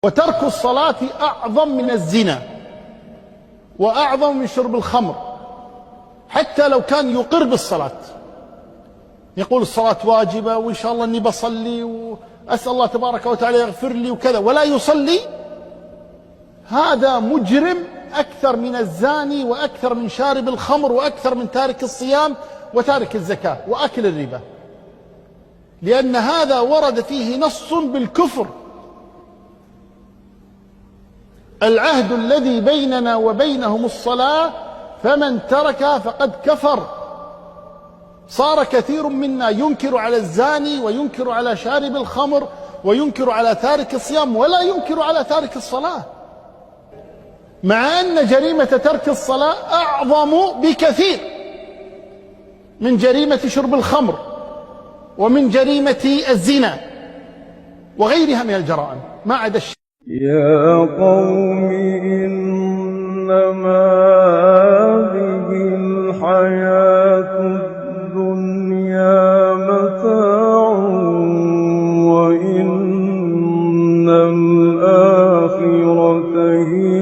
وترك الصلاة أعظم من الزنا وأعظم من شرب الخمر، حتى لو كان يقر بالصلاة، يقول الصلاة واجبة وإن شاء الله أني بصلي وأسأل الله تبارك وتعالى يغفر لي وكذا، ولا يصلي، هذا مجرم أكثر من الزاني وأكثر من شارب الخمر وأكثر من تارك الصيام وتارك الزكاة وأكل الربا، لأن هذا ورد فيه نص بالكفر. العهد الذي بيننا وبينهم الصلاة، فمن تركها فقد كفر. صار كثير منا ينكر على الزاني وينكر على شارب الخمر وينكر على تارك الصيام ولا ينكر على تارك الصلاة، مع أن جريمة ترك الصلاة أعظم بكثير من جريمة شرب الخمر ومن جريمة الزنا وغيرها من الجرائم ما عدا الشرك. يا قوم إنما هذه الحياة الدنيا متاع وإن الآخرة هي